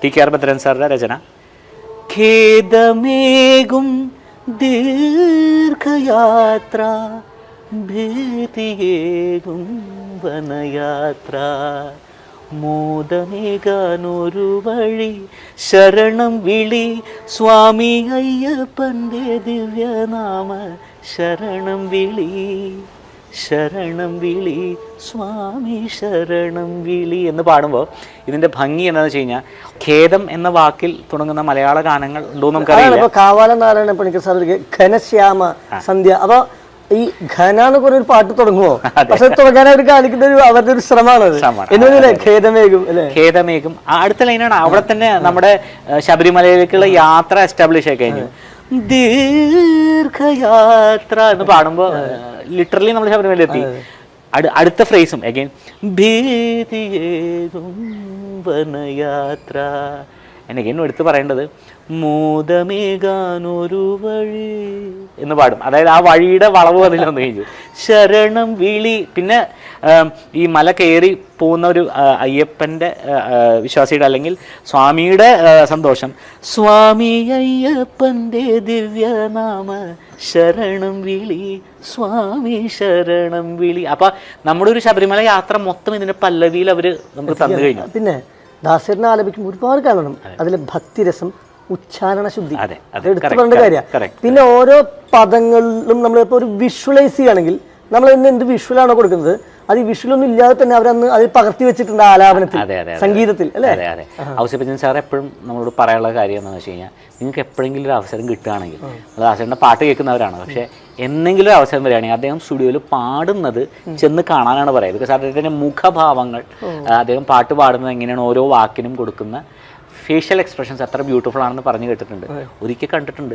ടി.കെ.ആർ. ഭദ്രൻ സാറുടെ രചന. ഖേദമേകും ദീർഘയാത്ര, ഭീതിയേകും വനയാത്ര, മോദമേകാനൊരു വഴി, ശരണം വിളി സ്വാമി അയ്യപ്പൻ്റെ ദിവ്യനാമ, ശരണം വിളി, ശരണം വിളി സ്വാമി ശരണം വിളി എന്ന് പാടുമ്പോൾ ഇതിൻ്റെ ഭംഗി എന്താണെന്ന് വെച്ച് കഴിഞ്ഞാൽ, ഖേദം എന്ന വാക്കിൽ തുടങ്ങുന്ന മലയാള ഗാനങ്ങൾ ഉണ്ടോ നമുക്കറിയില്ല. കാവാലം നാരായണ പണിക്കർ സാർ ഘനശ്യാമ സന്ധ്യ, അപ്പൊ ഈ ഘന എന്നൊക്കെ ഒരു പാട്ട് തുടങ്ങുമോ? പക്ഷെ തുടങ്ങാൻ അവർ കാണിക്കുന്ന അവരുടെ ഒരു ശ്രമമാണ് എന്നല്ലേ ഖേദമേകും അല്ലെ? ഖേദമേകും അടുത്ത ലൈനാണ്. അവിടെ തന്നെ നമ്മുടെ ശബരിമലയിലേക്കുള്ള യാത്ര എസ്റ്റാബ്ലിഷ് ആയി കഴിഞ്ഞു. ദീർഘയാത്ര എന്ന് പാടുമ്പോൾ ലിറ്ററലി നമ്മൾ ശബരിമലയിലെത്തി. അടുത്ത ഫ്രേസും അഗൈൻ ഭീതിയേകും വനയാത്ര. എന്നെ എടുത്ത് പറയേണ്ടത് മോദമേകാനൊരു വഴി എന്ന് പാടും. അതായത് ആ വഴിയുടെ വളവ് വന്നില്ല വന്നു കഴിഞ്ഞു. ശരണം വിളി. പിന്നെ ഈ മല കയറി പോകുന്ന ഒരു അയ്യപ്പൻ്റെ വിശ്വാസിയുടെ അല്ലെങ്കിൽ സ്വാമിയുടെ സന്തോഷം, സ്വാമി അയ്യപ്പൻ്റെ ദിവ്യനാമ, ശരണം വിളി സ്വാമി ശരണം വിളി. അപ്പൊ നമ്മുടെ ഒരു ശബരിമല യാത്ര മൊത്തം ഇതിന്റെ പല്ലവിയിൽ അവര് നമുക്ക് തന്നു കഴിഞ്ഞു. പിന്നെ ദാസേരനെ ആലപിക്കും ഒരുപാട് കാണണം. അതിലെ ഭക്തിരസം, ഉച്ചാരണ ശുദ്ധി, എടുത്തു പറഞ്ഞ കാര്യം. പിന്നെ ഓരോ പദങ്ങളിലും നമ്മളിപ്പോൾ ഒരു വിഷ്വലൈസ് ചെയ്യുകയാണെങ്കിൽ നമ്മൾ എന്ത് വിഷ്വലാണോ കൊടുക്കുന്നത്, അത് ഈ വിഷ്വലൊന്നും ഇല്ലാതെ തന്നെ അവരന്ന് അതിൽ പകർത്തി വെച്ചിട്ടുണ്ട് ആലാപനത്തിൽ, സംഗീതത്തിൽ അല്ലേ? ഔസേപ്പച്ചൻ സാർ എപ്പോഴും നമ്മളോട് പറയാനുള്ള കാര്യം എന്താണെന്ന് വെച്ച് കഴിഞ്ഞാൽ, നിങ്ങൾക്ക് എപ്പോഴെങ്കിലും ഒരു അവസരം കിട്ടുകയാണെങ്കിൽ, ദാസേട്ടൻ്റെ പാട്ട് കേൾക്കുന്നവരാണ്, പക്ഷേ എന്തെങ്കിലും ഒരു അവസരം വരികയാണെങ്കിൽ അദ്ദേഹം സ്റ്റുഡിയോയിൽ പാടുന്നത് ചെന്ന് കാണാനാണ് പറയുന്നത്. ബിക്കോസ് അദ്ദേഹത്തിൻ്റെ മുഖഭാവങ്ങൾ, അദ്ദേഹം പാട്ട് പാടുന്നത് എങ്ങനെയാണ്, ഓരോ വാക്കിനും കൊടുക്കുന്ന ഫേഷ്യൽ എക്സ്പ്രഷൻസ് എത്ര ബ്യൂട്ടിഫുൾ ആണെന്ന് പറഞ്ഞു കേട്ടിട്ടുണ്ട്, ഒരിക്കൽ കണ്ടിട്ടുണ്ട്.